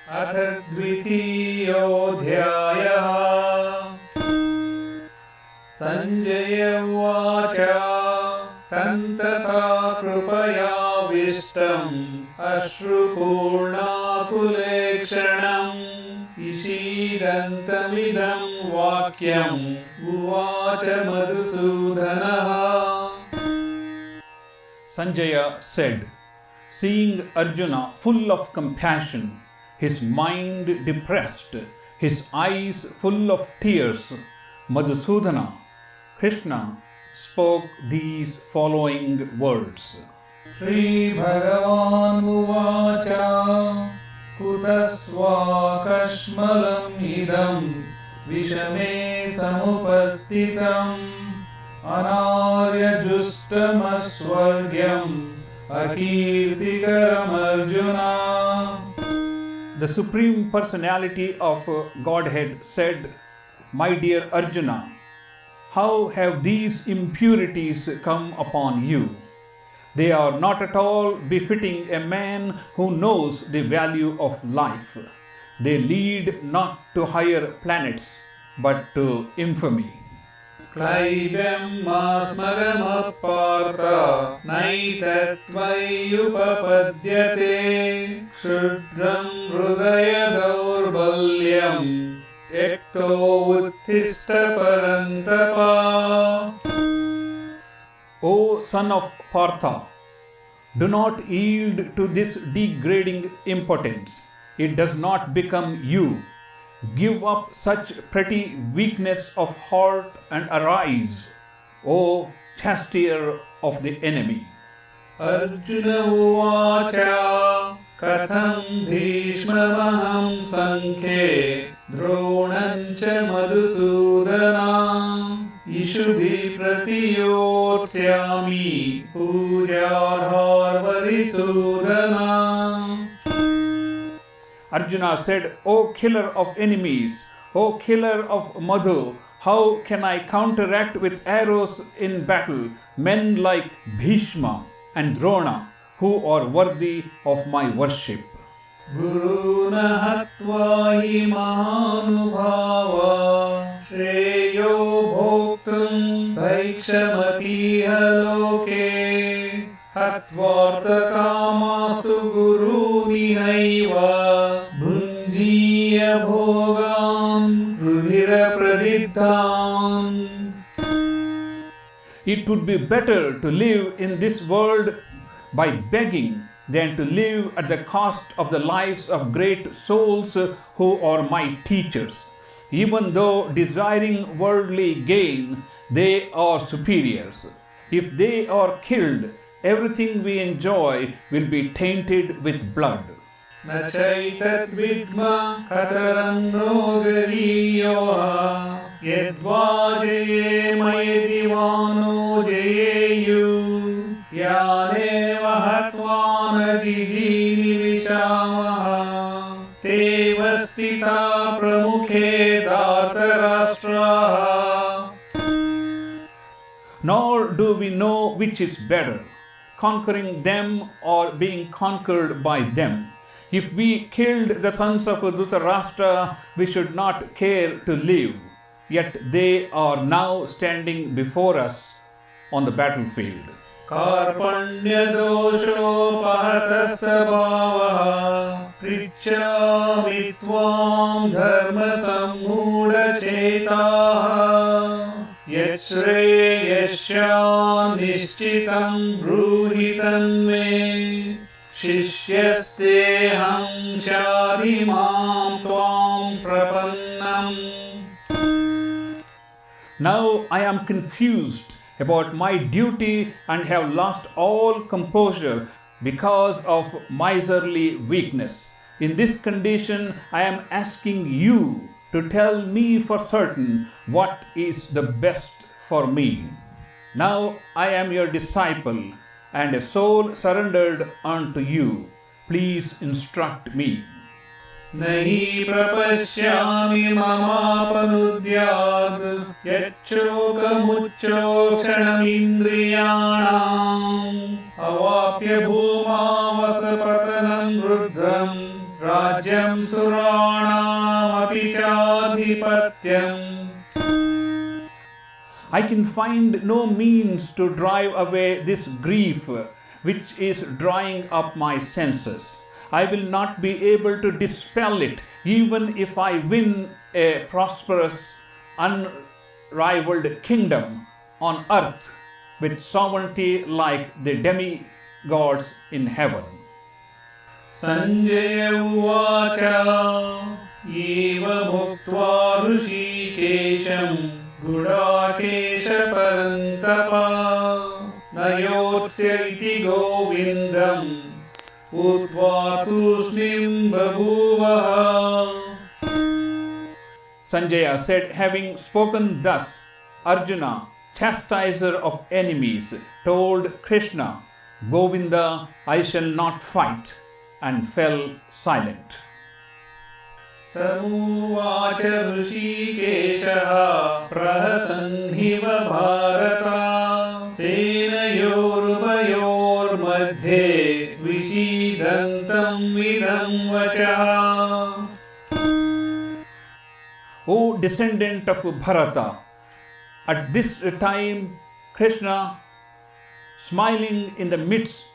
अथ द्वितीयोऽध्यायः। संजय उवाच तन्तथा कृपयाविष्टम् अश्रुपूर्णाकुलेक्षणम् ईषीदन्तमिदं वाक्यम् उवाच मधुसूदनः। Sanjaya said, seeing Arjuna full of compassion, his mind depressed, his eyes full of tears, Madhusudana, Krishna, spoke these following words. Shri Bhagavan uvacha kutasvakashmalam idam vishame samupastitam anaryajustamasvargyam akirtikaram Arjuna. The Supreme Personality of Godhead said, my dear Arjuna, how have these impurities come upon you? They are not at all befitting a man who knows the value of life. They lead not to higher planets, but to infamy. Klaibhyam masmaramapartha naitattvayupapadyate kshudram hridaya daurbalyam ekto uttishta parantapa. O son of Partha, do not yield to this degrading impotence. It does not become you. Give up such petty weakness of heart and arise, O chastier of the enemy. Arjuna uvacha katham bhishmamaham sankhe dronam cha madhusudana ishubhi pratiyotsami puryarharvarisudana. Arjuna said, O killer of enemies, O killer of Madhu, how can I counteract with arrows in battle men like Bhishma and Drona, who are worthy of my worship? Guruna hatva hi mahanubhava shreyo bhoktum bhaikshamatiha loke hatvartakamastu gurunihaiva bhunjiya bhogan rudhira pradidhan. It would be better to live in this world by begging than to live at the cost of the lives of great souls who are my teachers. Even though desiring worldly gain, they are superiors. If they are killed, everything we enjoy will be tainted with blood. Na chaitat vidma kataranno gariyoha yedvajaye mayedivano jayeyu yaneva hatvana jijini vishamaha tevastita pramukhe dhartarashtraha. Nor do we know which is better, conquering them or being conquered by them. If we killed the sons of Dhritarashtra, we should not care to live. Yet they are now standing before us on the battlefield. Karpanya doshopahatasta bhavaha prichami tvam dharma sammuda chetaha yashreyasya nishchitam bruhitan me shishyasteham shadimam tvam prapannam. Now I am confused about my duty and have lost all composure because of miserly weakness. In this condition, I am asking you to tell me for certain what is the best for me. Now I am your disciple and a soul surrendered unto you. Please instruct me. Nahi prapashyami mamapanudyad yacchokamucchokshanamindriyanam avapya bhumavasa patanam ruddham rajyam I can find no means to drive away this grief which is drying up my senses. I will not be able to dispel it even if I win a prosperous, unrivaled kingdom on earth with sovereignty like the demigods in heaven. Sanjaya uvacha eva muktva ऋषिकेशं गुडाकेश परन्तपा नयोत्स्य इति गोविन्दम् उद्वा तूष्णीं बभूवः. Sanjaya said, having spoken thus, Arjuna, chastiser of enemies, told Krishna, Govinda, I shall not fight, and fell silent. तमुवाच ऋषिकेशः प्रहसन्निव भारता सेनयोरुभयोर्मध्ये विषीदन्तम् इदं वचः. O descendant of Bharata, at this time Krishna, smiling in the midst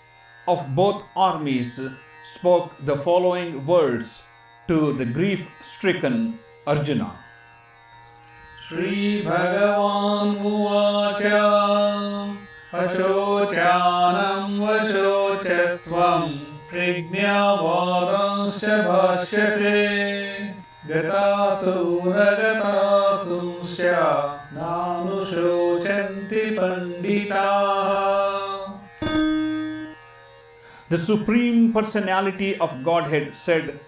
of both armies, spoke the following words to the grief-stricken Arjuna. Shri Bhagavan Uvacha Ashochanam Vachochasvam Prajnavadanscha Bhashyase Gatasuragatasusya Nanushocanti Panditaha. The Supreme Personality of Godhead said,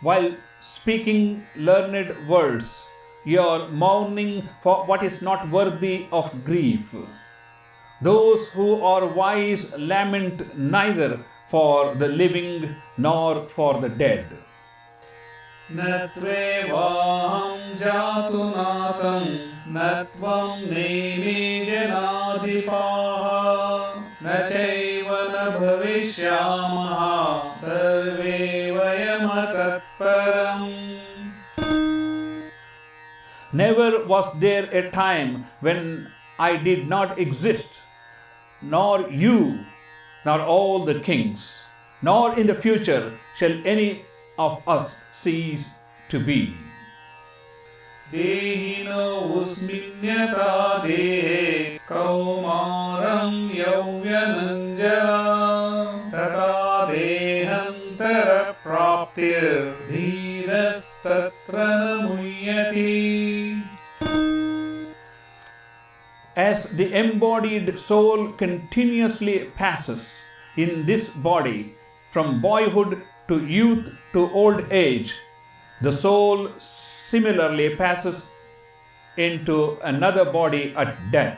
while speaking learned words, you are mourning for what is not worthy of grief. Those who are wise lament neither for the living nor for the dead. Natvevaham jatu nasam natvam neme janadipaha nachaiva na bhavishyamaha sarve vayamatatparam. Never was there a time when I did not exist, nor you, nor all the kings, nor in the future shall any of us cease to be. Dehino usminyata dehe kaumaram yavyananjala tata dehantara praptir dhiras tatra namuyati. As the embodied soul continuously passes in this body from boyhood to youth to old age, the soul similarly passes into another body at death.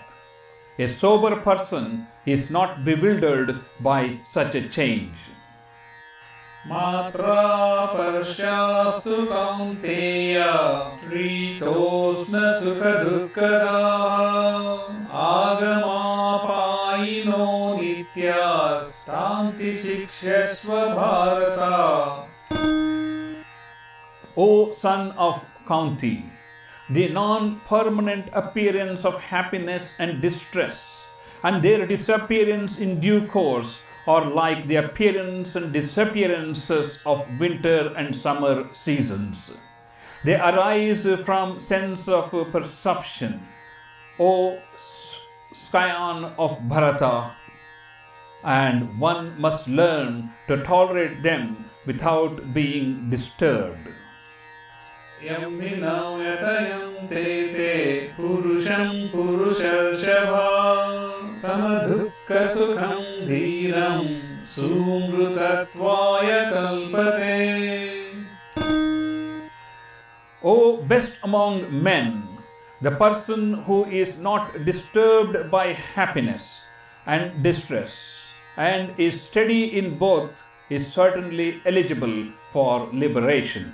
A sober person is not bewildered by such a change. Matra parshastu kaunteya Ritosna sukha dukkada Agamapayino nityas Tanti shikshasva bharata. O son of Kaunti, the non-permanent appearance of happiness and distress and their disappearance in due course are like the appearance and disappearances of winter and summer seasons. They arise from sense of perception. O scion of Bharata, and one must learn to tolerate them without being disturbed. Yam vinam yatayam te te purusham purusharshava tama dukkha sukham dhiram sumrutattvaya kalpate. O best among men, the person who is not disturbed by happiness and distress and is steady in both is certainly eligible for liberation.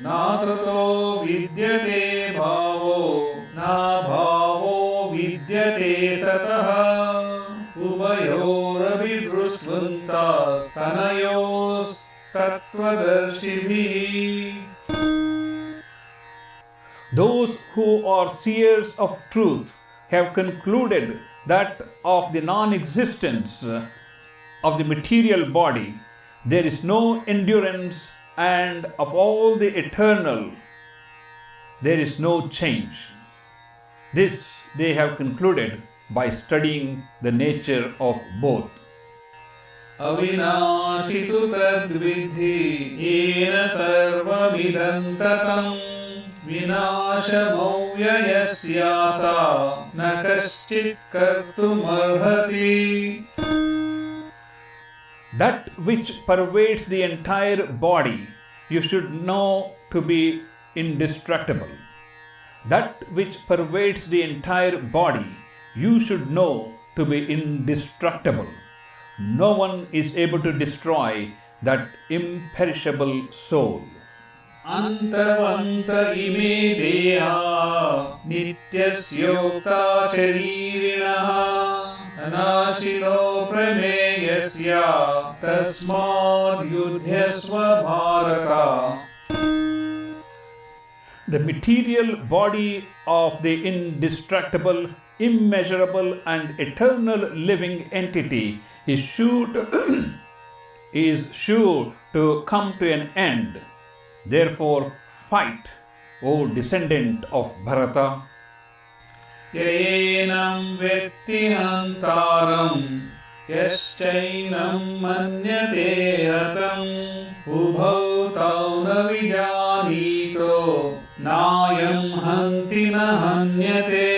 Na sato vidyate bhavo na bhavo vidyate sataha uvayoravi drusvantas tanayos tattvadarshibhi. Those who are seers of truth have concluded that of the non-existence of the material body, there is no endurance, and of all the eternal, there is no change. This they have concluded by studying the nature of both. Avinashi tu tadvidhi yena sarvamidam tatam vinashamovyyasyasa na kaschit kartum arhati. That which pervades the entire body, you should know to be indestructible. That which pervades the entire body, you should know to be indestructible. No one is able to destroy that imperishable soul. Antavanta ime deha nityasyokta sharirinaha anashilo prameyasya tasmad yudhyasva bharata. The material body of the indestructible, immeasurable and eternal living entity is sure to come to an end. Therefore, fight, O descendant of Bharata. Yayenam vetti hantaram yaschainam manyate hatam ubhau tau na vijanito nayam hanti na hanyate.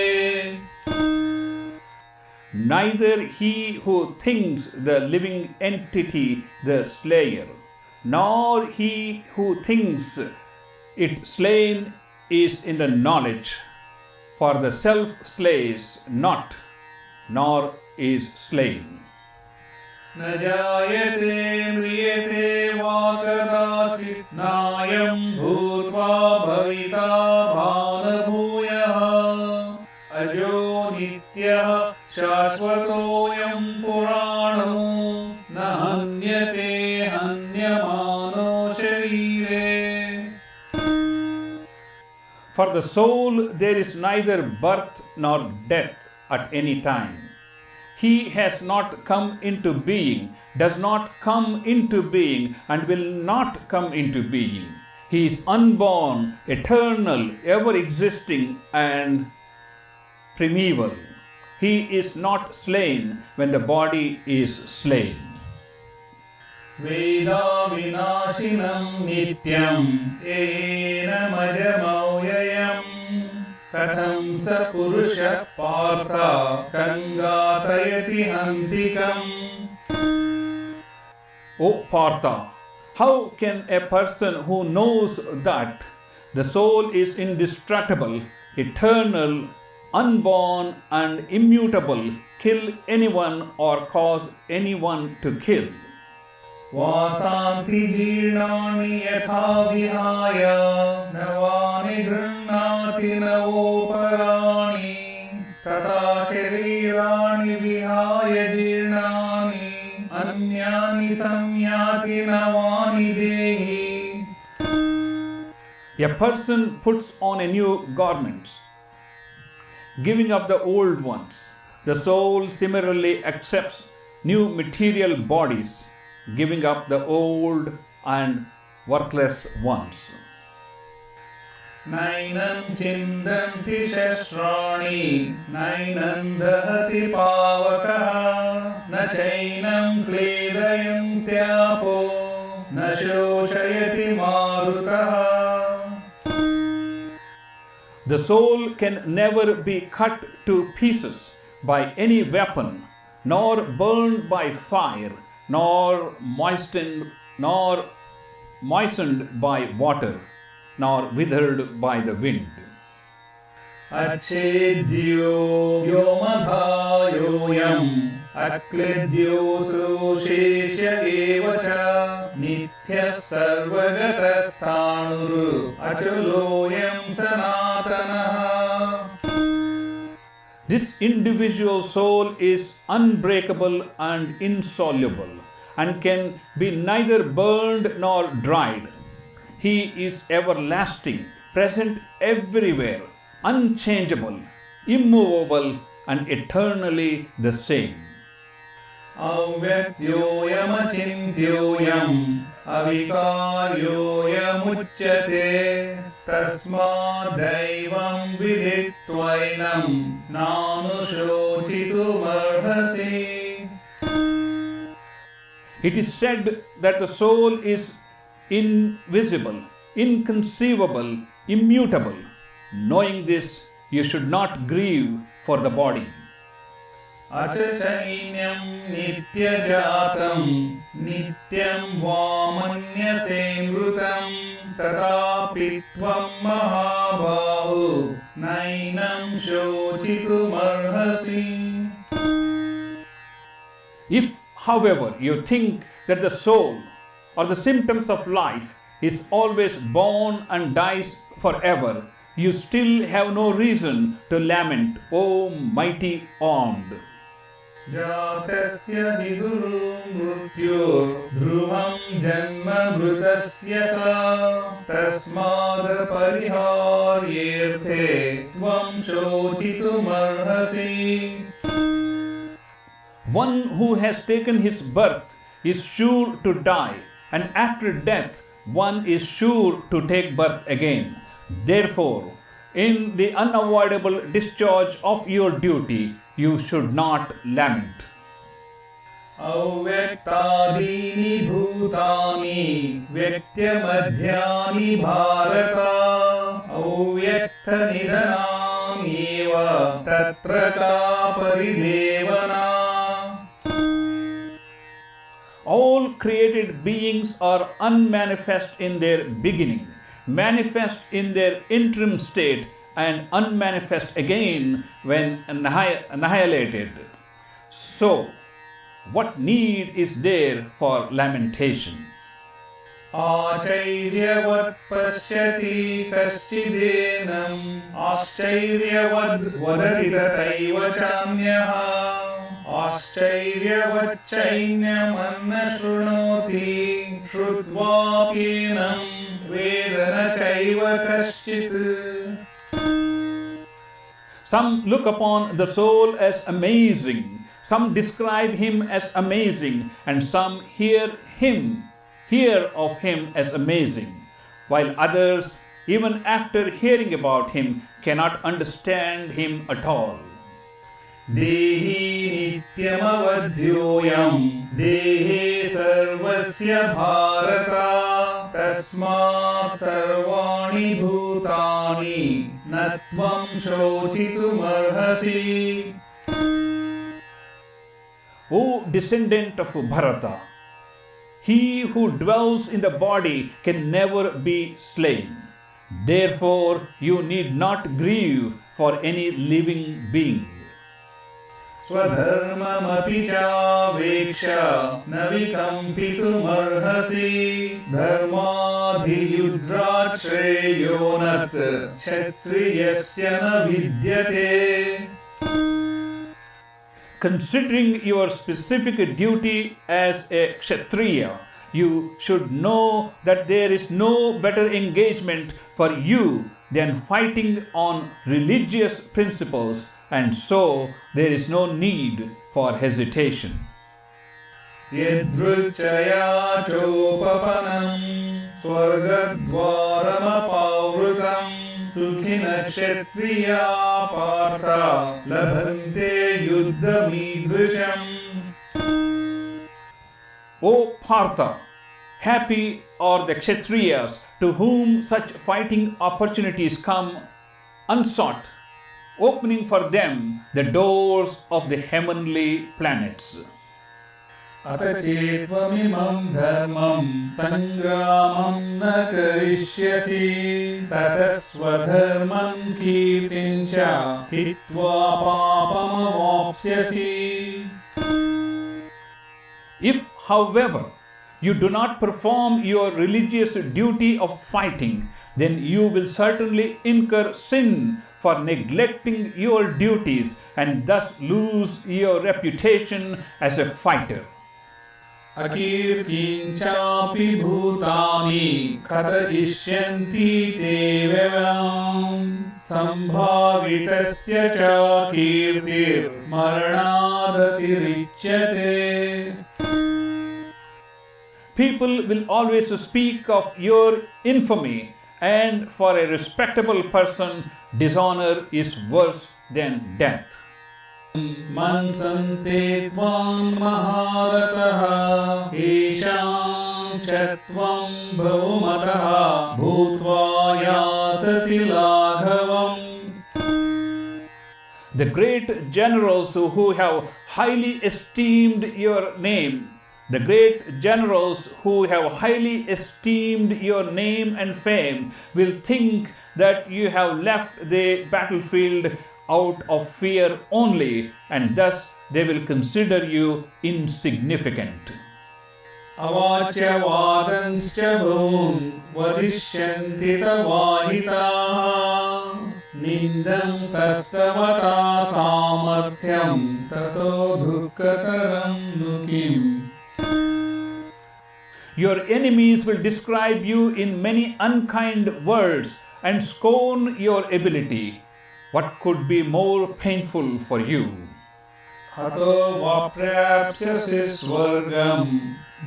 Neither he who thinks the living entity the slayer, nor he who thinks it slain is in the knowledge, for the self slays not, nor is slain. Na jayate mriyate va kadachit nayam bhutva bhavita bhana bhuyah ajo nityah shashvatoyam purano na hanyate hanyamano sharire. For the soul there is neither birth nor death at any time. He has not come into being, does not come into being, and will not come into being. He is unborn, eternal, ever existing, and primeval. He is not slain when the body is slain. Veda vinashinam nityam ena majamavyayam katham sa purusha partha kangatayati hantikam. O Partha, how can a person who knows that the soul is indestructible, eternal, unborn and immutable kill anyone or cause anyone to kill? Vasanti jirnani yatha vihaya navani grannati navoparani tata sharirani vihaya jirnani anyani samyati navani dehi. A person puts on a new garment, giving up the old ones. The soul similarly accepts new material bodies, giving up the old and worthless ones. Nainam chindanti shasrani nainam dahati pavakaha na chainam kledayantyapo na shoshayati marutaha. The soul can never be cut to pieces by any weapon, nor burned by fire, nor moistened by water, nor withered by the wind. Achedyo vyomadhayoyam akledyo sushesha evacha nitya sarvagatasthānur achuloyam sanatanaha. This individual soul is unbreakable and insoluble, and can be neither burned nor dried. He is everlasting, present everywhere, unchangeable, immovable and eternally the same. Avyakyoyamachintyoyam avikaryoyamuchyate tasmadaivam viditvainam nanushotitumarhasi. It is said that the soul is invisible, inconceivable, immutable. Knowing this, you should not grieve for the body. Achachainyam nityajatam nityam vamanyase mrutam tatapi tvam mahabhahu nainam shochitumarhasi. If, however, you think that the soul or the symptoms of life is always born and dies forever, you still have no reason to lament, O mighty armed. Jatasya niduru mrutyur dhruvam janma mrutasya sa tasmad pariharyerthe tvam shochitumarhasi. One who has taken his birth is sure to die, and after death one is sure to take birth again. Therefore, in the unavoidable discharge of your duty, you should not lament. Avyaktadini bhutani vyaktyamedhyani bharata avyakta nidananiva tatra ka paridevana. All created beings are unmanifest in their beginning, manifest in their interim state, and unmanifest again when annihilated. So, what need is there for lamentation? Achairyavat pashyati kashchidenam aschairyavad vadati tataiva chanyaha aschairyavachainyam anna shrunoti shrutvapenam vedana chaiva kaschit. Some look upon the soul as amazing, some describe him as amazing, and some hear of him as amazing, while others, even after hearing about him, cannot understand him at all. Dehi nityamavadhyoyam dehe sarvasya bharata tasmat sarvani bhutani natvam shochitumarhasi. O descendant of Bharata, he who dwells in the body can never be slain. Therefore, you need not grieve for any living being. Swadharmamapi chaveksha navikampitumarhasi dharmadhiyudrat shreyonat kshatriyasya na vidyate. Considering your specific duty as a Kshatriya, you should know that there is no better engagement for you than fighting on religious principles, and so there is no need for hesitation. Yadruchaya chopapanam swargadvaramapavrutam sukhina kshatriya partha labhante yuddhamidrisham. O Partha, happy are the Kshatriyas to whom such fighting opportunities come unsought, opening for them the doors of the heavenly planets. Atachetvamimam dharmam sangramam na karishyasi tataswadharman kirtincha hitva papamavapsyasi. If, however, you do not perform your religious duty of fighting, then you will certainly incur sin for neglecting your duties and thus lose your reputation as a fighter. Akirkinchapi bhutani kata ishyanti te vevam सम्भावितस्य च कीर्तिर्मरणादतिरिच्यते. People will always speak of your infamy, and for a respectable person, dishonor is worse than death. मन्सन्ते त्वां महारथः येषां च त्वं बहुमतः भूत्वा याससि लाघवम्. The great generals who have highly esteemed your name, the great generals who have highly esteemed your name and fame will think that you have left the battlefield out of fear only, and thus they will consider you insignificant. अवाच्य वादंश्च बहून् वदिष्यन्ति तवाहिताः निन्दं तस्तवता सामर्थ्यं ततो दुःखतरं नु किम्. Your enemies will describe you in many unkind words and scorn your ability. What could be more painful for you? हतो वा प्राप्स्यसि स्वर्गं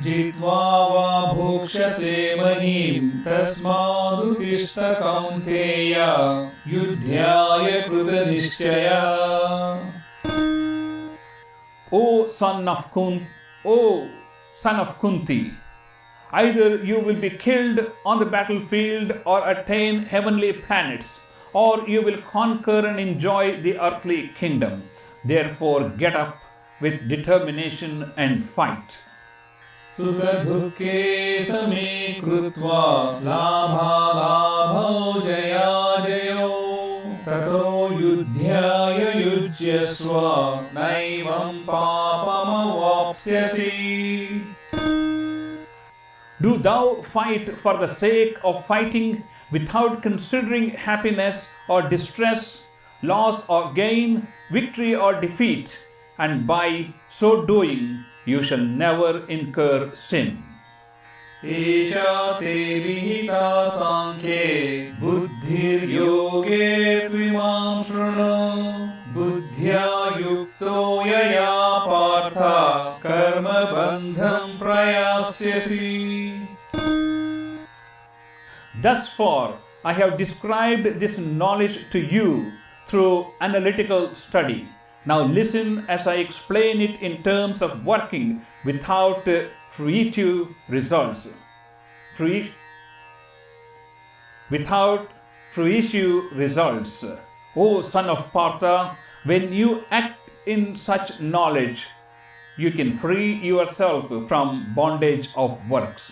जित्वा वा भोक्ष्यसे महीं तस्मादुत्तिष्ठ कौन्तेय युद्धाय कृतनिश्चयः. O son of Kunti, either you will be killed on the battlefield or attain heavenly planets, or you will conquer and enjoy the earthly kingdom. Therefore, get up with determination and fight. सुख दुःखे समे कृत्वा लाभालाभौ जयाजयो ततो युद्धाय युज्यस्व नैवं पापमवाप्स्यसि. Do thou fight for the sake of fighting without considering happiness or distress, loss or gain, victory or defeat, and by so doing you shall never incur sin. एषा ते विहिता साङ्ख्ये बुद्धिर्योगे त्विमां शृणु बुद्ध्या युक्तो यया पार्थ कर्मबन्धं प्रयास्यसि. Thus far, I have described this knowledge to you through analytical study. Now listen as I explain it in terms of working without fruitive results. Without fruitive results. O son of Partha, when you act in such knowledge, you can free yourself from bondage of works.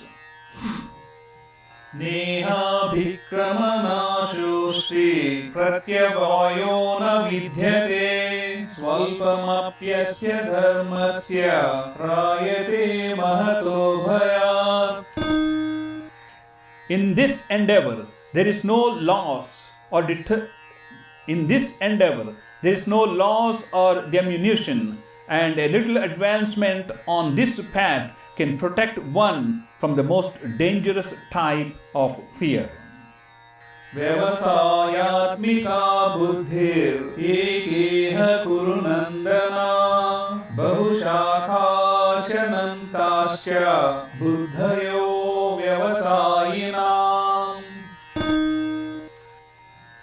स्नेहाभिक्रमनाशोऽस्ति प्रत्यवायो न विद्यते स्वल्पमप्यस्य धर्मस्य त्रायते महतो भयात्. In this endeavor there is no loss or diminution, and a little advancement on this path can protect one from the most dangerous type of fear. व्यवसायात्मिका बुद्धिर् एकेह कुरु नन्दना बहुशाखाशनन्ताश्च बुद्धयो व्यवसायिनाम्.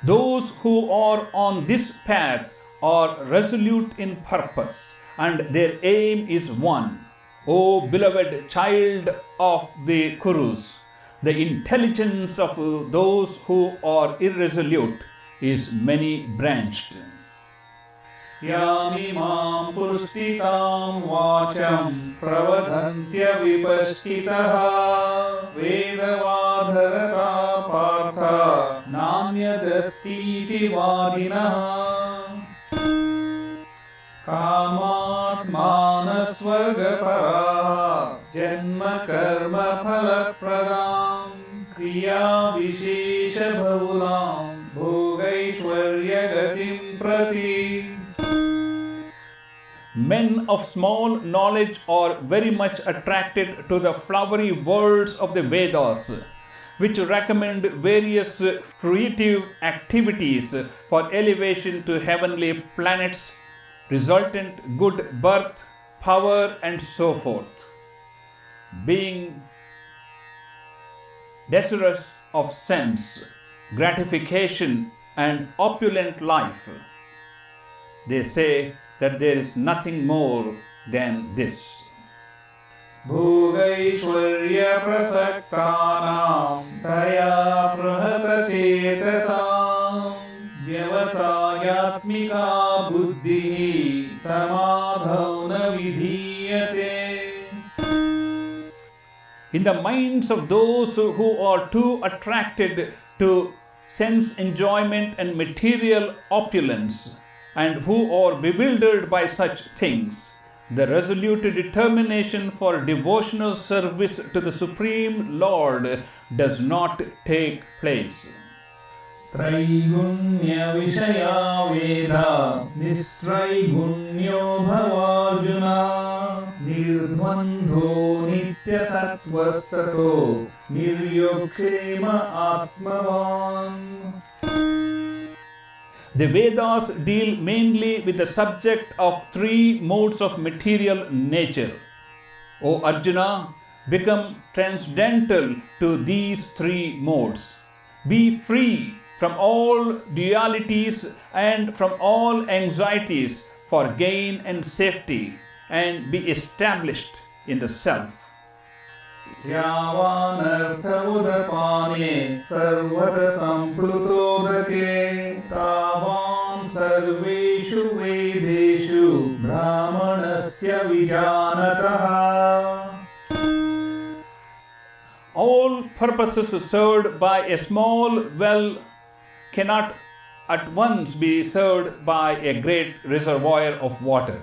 Those who are on this path are resolute in purpose, and their aim is one. O beloved child of the Kurus, the intelligence of those who are irresolute is many-branched. यामिमां पुष्टितां वाचं प्रवदन्त्य विपश्चितः वेदवाधरता पार्थ नान्यदस्तीति वादिनः. कामात्मानस्वर्गपराः जन्म कर्म फलप्रदां क्रिया विशेषबहुलां भोगैश्वर्यगतिं प्रति. Men of small knowledge are very much attracted to the flowery words of the Vedas. which recommend various creative activities for elevation to heavenly planets, resultant good birth, power, and so forth. Being desirous of sense, gratification, and opulent life, they say that there is nothing more than this. भोगैश्वर्य प्रसक्तानां तया बृहतचेतसां व्यवसायात्मिका बुद्धिः समाधौ न विधीयते. In the minds of those who are too attracted to sense enjoyment and material opulence, and who are bewildered by such things, the resolute determination for devotional service to the Supreme Lord does not take place. त्रैगुण्य विषया वेदा निस्त्रैगुण्यो भवार्जुना निर्द्वन्द्वो नित्यसत्त्वस्ततो निर्योगक्षेम आत्मवान्. The Vedas deal mainly with the subject of three modes of material nature. O Arjuna, become transcendental to these three modes. Be free from all dualities and from all anxieties for gain and safety, and be established in the self. यावानर्थमुदपाने सर्वत सम्प्लुतोदके तावान् सर्वेषु वेदेषु ब्राह्मणस्य विजानतः. All purposes served by a small well cannot at once be served by a great reservoir of water.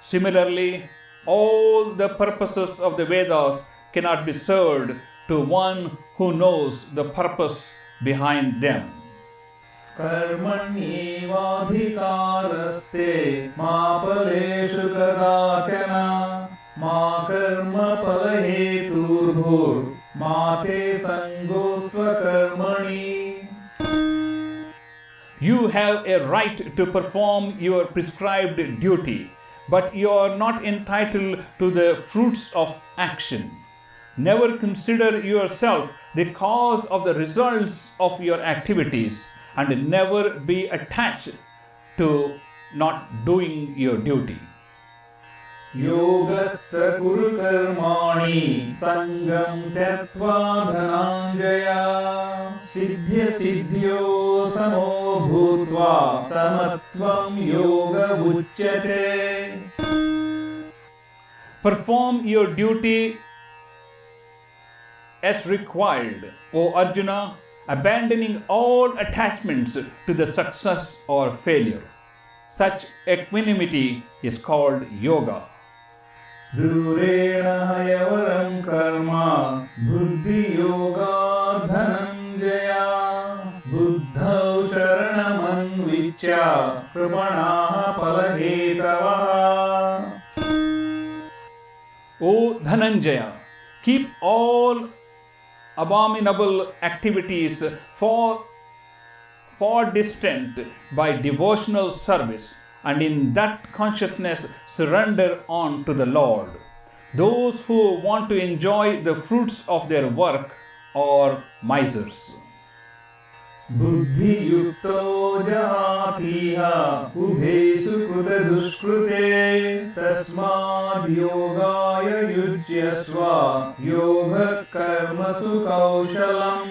Similarly, all the purposes of the Vedas cannot be served to one who knows the purpose behind them. कर्मण्येवाधिकारस्ते मा फलेषु कदाचन मा कर्मफलहेतुर्भुर्मा ते सङ्गोऽस्त्वकर्मणि. You have a right to perform your prescribed duty, but you are not entitled to the fruits of action. Never consider yourself the cause of the results of your activities, and never be attached to not doing your duty. योगस्य कुरु कर्माणि सङ्गं त्यक्त्वा धनञ्जय सिद्ध्य सिद्ध्यो समो भूत्वा समत्वं योग उच्यते. Perform your duty as required, O Arjuna, abandoning all attachments to the success or failure. Such equanimity is called yoga. दूरेण हयवरं कर्म बुद्धियोगात् धनञ्जय बुद्धौ शरणमन्विच्य कृपणाः फलहेतवः. O Dhananjaya, keep all abominable activities far distant by devotional service, and in that consciousness surrender on to the Lord. Those who want to enjoy the fruits of their work are misers. बुद्धियुक्तो जहातीह उभेषु कृतदुष्कृते तस्माद् योगाय युज्यस्व योगः कर्मसु कौशलम्.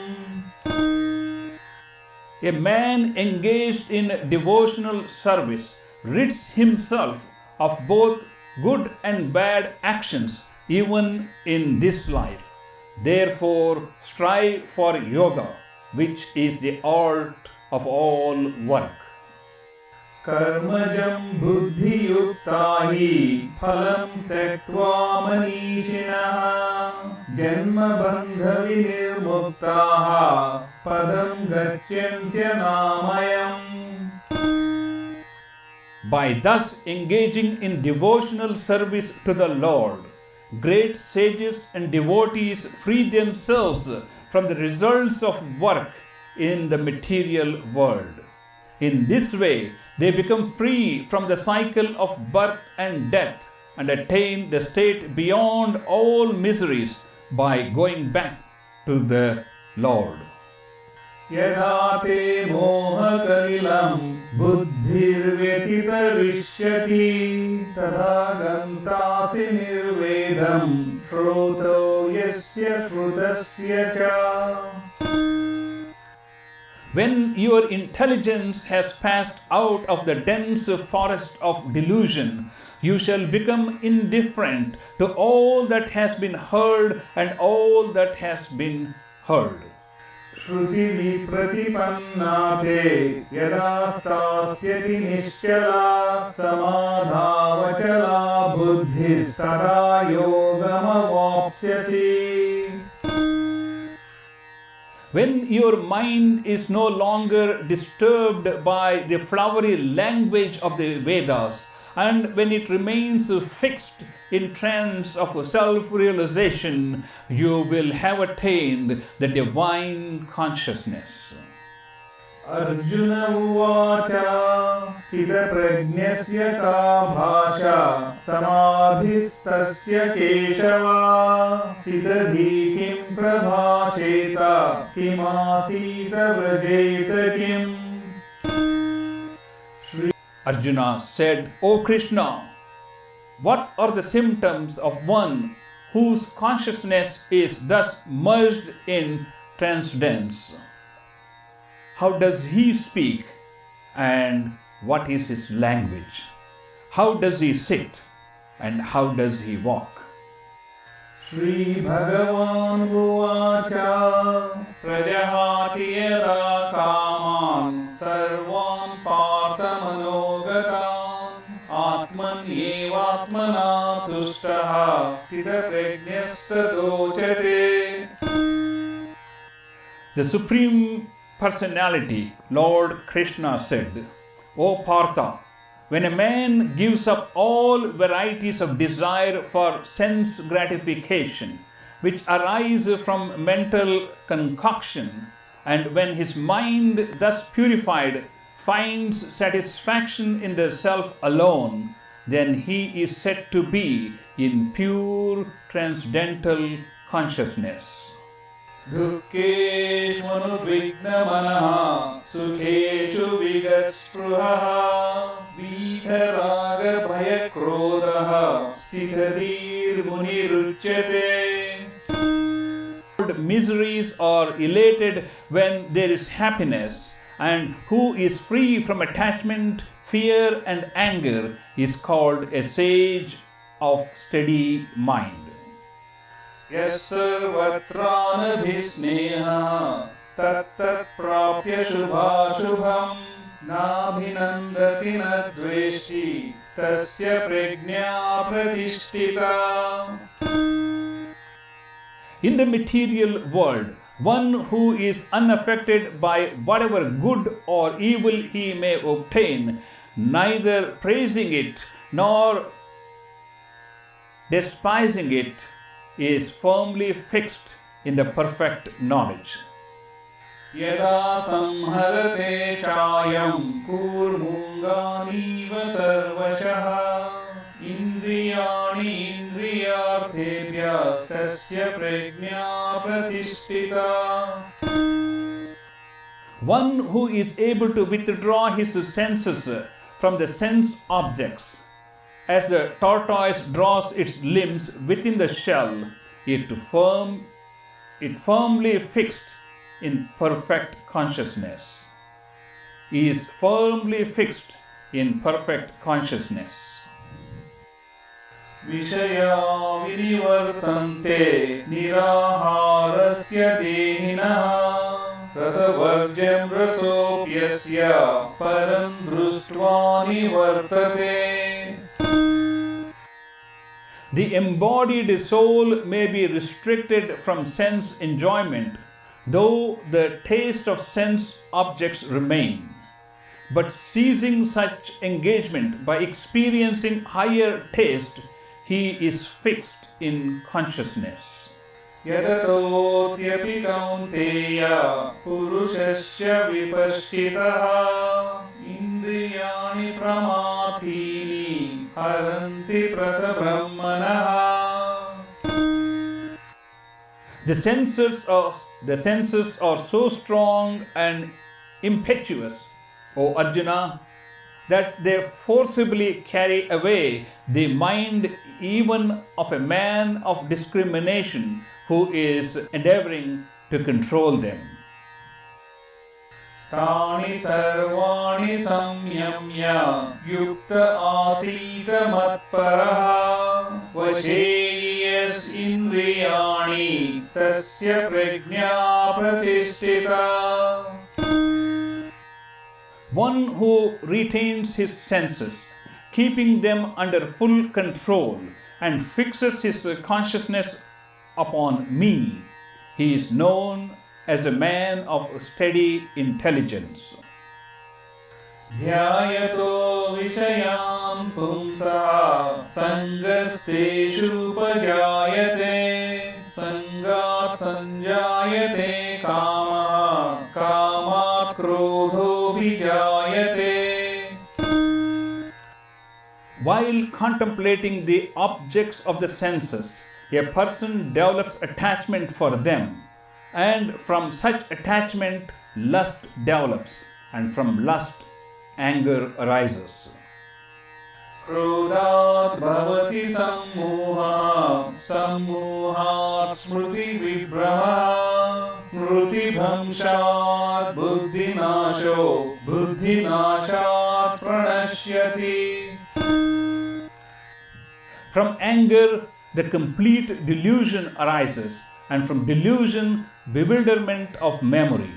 A man engaged in devotional service rids himself of both good and bad actions even in this life. Therefore, strive for yoga, which is the art of all work. कर्मजं बुद्धियुक्ता हि फलं त्यक्त्वा मनीषिणः जन्मबन्धविनिर्मुक्ताः पदं गच्छन्त्यनामयम्. By thus engaging in devotional service to the Lord, great sages and devotees free themselves from the results of work in the material world. In this way, they become free from the cycle of birth and death and attain the state beyond all miseries by going back to the Lord. यदा ते मोहकलिलं बुद्धिर्व्यतितरिष्यति तदा गन्तासि निर्वेदं श्रोतो यस्य श्रुतस्य च. When your intelligence has passed out of the dense forest of delusion, you shall become indifferent to all that has been heard and all that has been heard. श्रुति विप्रतिपन्ना ते यदा स्थास्यति निश्चला समाधावचला बुद्धिः सदा योगमवाप्स्यसि. When your mind is no longer disturbed by the flowery language of the Vedas, and when it remains fixed in trance of self-realization, you will have attained the divine consciousness. Arjuna uvacha sthiतप्रज्ञस्य का भाषा समाधिस्त्स्य केशवा स्थितधि किं प्रभाषेत किमासीत व्रजेत किम्. Arjuna said, O Krishna, what are the symptoms of one whose consciousness is thus merged in transcendence? How does he speak and what is his language? How does he sit and how does he walk? Shri Bhagavan Uvacha Prajahati Yada Kaman Sarvan Partha Manogatan Atman Yevatmana Tushtaha Sthita Prajnasya Dochate. The Supreme Personality, Lord Krishna, said, O Partha, when a man gives up all varieties of desire for sense gratification, which arise from mental concoction, and when his mind, thus purified, finds satisfaction in the self alone, then he is said to be in pure transcendental consciousness. Dukkeshu manudvignamanaha sukeshu vigaspruhaha vitaraga bhayakrodaha sthitadir muniruchyate. Miseries are elated when there is happiness, and who is free from attachment, fear and anger is called a sage of steady mind. Yasarvatranabhisneha tat prapya shubhashubham nabhinandati nadveshi tasya prajna pratishtita. In the material world, one who is unaffected by whatever good or evil he may obtain, neither praising it nor despising it, is firmly fixed in the perfect knowledge. Yada samharate chayam kurmunganiva sarvashaha indriyani indriyarthebhya tasya prajna pratishtita. One who is able to withdraw his senses from the sense objects, as the tortoise draws its limbs within the shell, it firmly fixed in perfect consciousness. He is firmly fixed in perfect consciousness. Vishaya vinivartante niraharasya dehinaha rasavarjam rasopyasya param društva nivartate. The embodied soul may be restricted from sense enjoyment, though the taste of sense objects remain. But ceasing such engagement by experiencing higher taste, he is fixed in consciousness. यततोऽप्यपि Kaunteya पुरुषस्य विपश्चितः इन्द्रियाणि प्रमाथीनि हरन्ति प्रसब्रह्मणः. The senses are so strong and impetuous, O Arjuna, that they forcibly carry away the mind even of a man of discrimination who is endeavoring to control them. तानि सर्वाणि संयम्य युक्त आसीत मत्परः वशे यस्इन्द्रियाणि तस्य प्रज्ञा प्रतिष्ठिता. One who retains his senses, keeping them under full control, and fixes his consciousness upon me, he is known as a man of steady intelligence. ध्यायतो विषयान् पुंसः सङ्गस्तेषुपजायते सङ्गात् सञ्जायते कामः कामात् क्रोधोऽभिजायते. While contemplating the objects of the senses, a person develops attachment for them, and from such attachment lust develops, and from lust anger arises. क्रोधात् भवति सम्मोहः सम्मोहात् स्मृतिविभ्रमः स्मृतिभ्रंशात् बुद्धिनाशो बुद्धिनाशात् प्रणश्यति. From anger the complete delusion arises, and from delusion bewilderment of memory.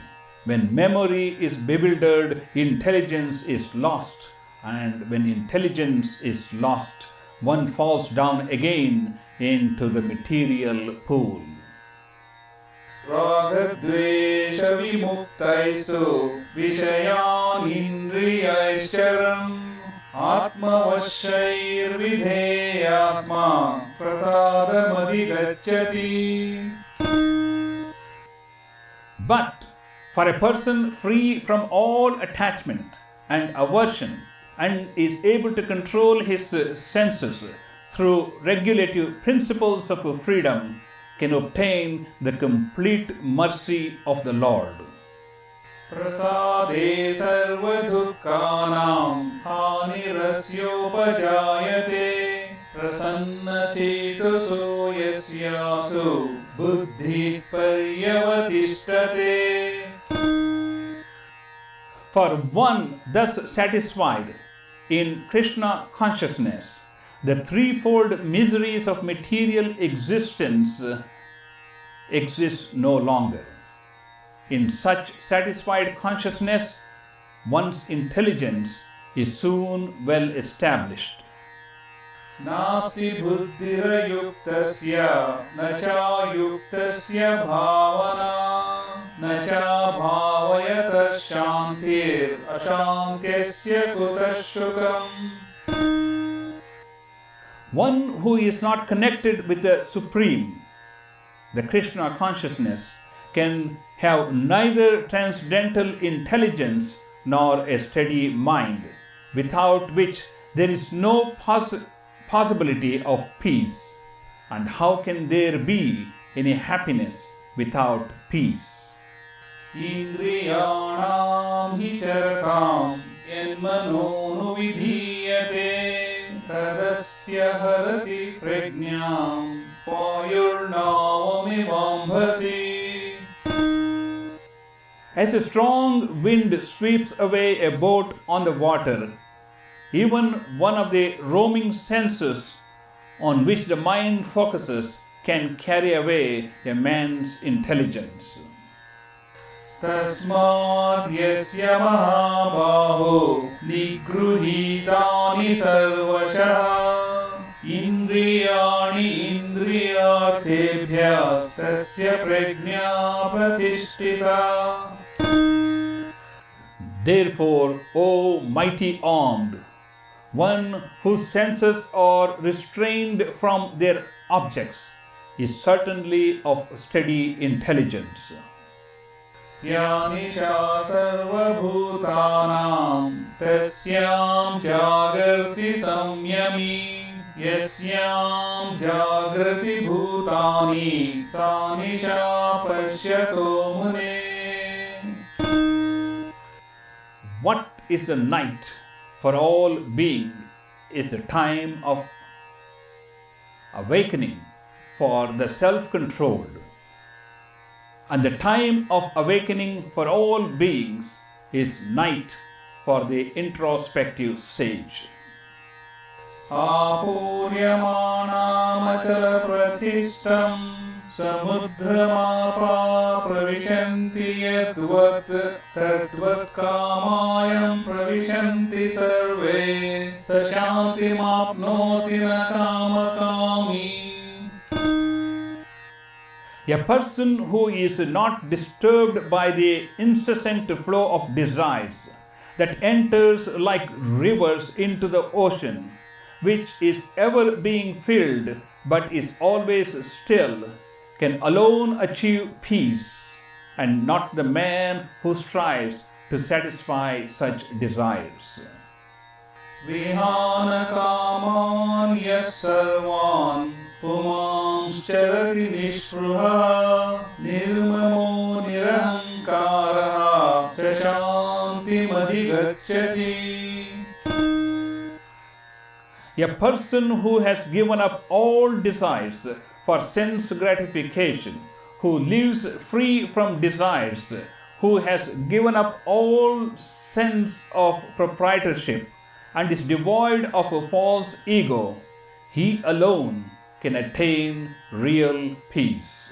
When memory is bewildered, intelligence is lost, and when intelligence is lost, one falls down again into the material pool. रागद्वेष विमुक्तैस्तु विषयान् इन्द्रियैश्चरन् आत्मवश्यैर्विधेयात्मा प्रसादमधिगच्छति. But for a person free from all attachment and aversion and is able to control his senses through regulative principles of freedom, can obtain the complete mercy of the Lord. प्रसादे सर्वदुःखानां हानिरस्योपजायते प्रसन्नचेतसो यस्यासु बुद्धिः पर्यवतिष्ठते. For one thus satisfied in Krishna consciousness, the threefold miseries of material existence exist no longer. In such satisfied consciousness, one's intelligence is soon well established. नास्ति बुद्धिरयुक्तस्य न चायुक्तस्य भावना न चाभावयतः शान्तिरशान्त्यस्य कुतः सुखम्. One who is not connected with the Supreme, the Krishna consciousness, can have neither transcendental intelligence nor a steady mind, without which there is no possibility of peace. And how can there be any happiness without peace? इन्द्रियाणां हि चरतां यन्मनोनुविधीयते तदस्य हरति प्रज्ञां पायुर्नावमिवाम्भसि. As a strong wind sweeps away a boat on the water, even one of the roaming senses on which the mind focuses can carry away a man's intelligence. तस्माद् यस्य महाबाहो निगृहीतानि सर्वशः इन्द्रियाणि इन्द्रियार्थेभ्यस्तस्य प्रज्ञा प्रतिष्ठिता. Therefore, O mighty armed, one whose senses are restrained from their objects, is certainly of steady intelligence. Syanisha sarvabhutanam tasyam jagrati samyami yasyam jagrati bhutani sanisha pashyato mune. What is the night for all being is the time of awakening for the self-controlled. And the time of awakening for all beings is night for the introspective sage. Apuryamana pratishtam samudramapa pravishanti yadvat tadvat kamayam pravishanti sarve sashantimapnoti na kamakami. A person who is not disturbed by the incessant flow of desires that enters like rivers into the ocean, which is ever being filled but is always still, can alone achieve peace, and not the man who strives to satisfy such desires. Svihana kaman yas sarvan pumanscharati nishpruha nirmamo nirahankara shashanti madhigacchati. A person who has given up all desires for sense gratification, who lives free from desires, who has given up all sense of proprietorship and is devoid of a false ego, he alone can attain real peace.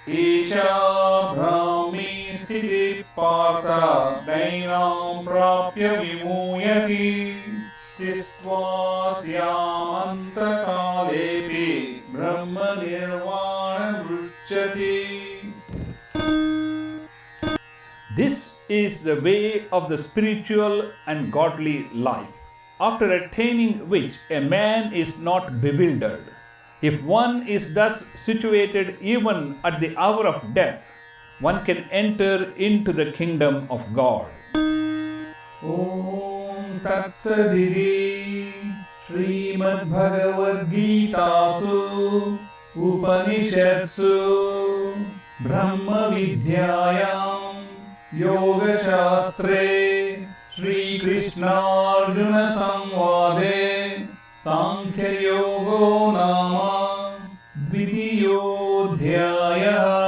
Isha brahmi sthiti partha dainam prapya vimuyati stisvasyamantakalepi brahma nirvana vruchyati. This is the way of the spiritual and godly life, after attaining which a man is not bewildered. If one is thus situated even at the hour of death, one can enter into the kingdom of God. Om Tat Saditi Srimad Bhagavad Gitasu Upanishadsu Brahma Vidyayam Yoga Shastre Shri Krishna Arjuna Samvade Sankhya Yogo Nama Dvitiyodhyaya.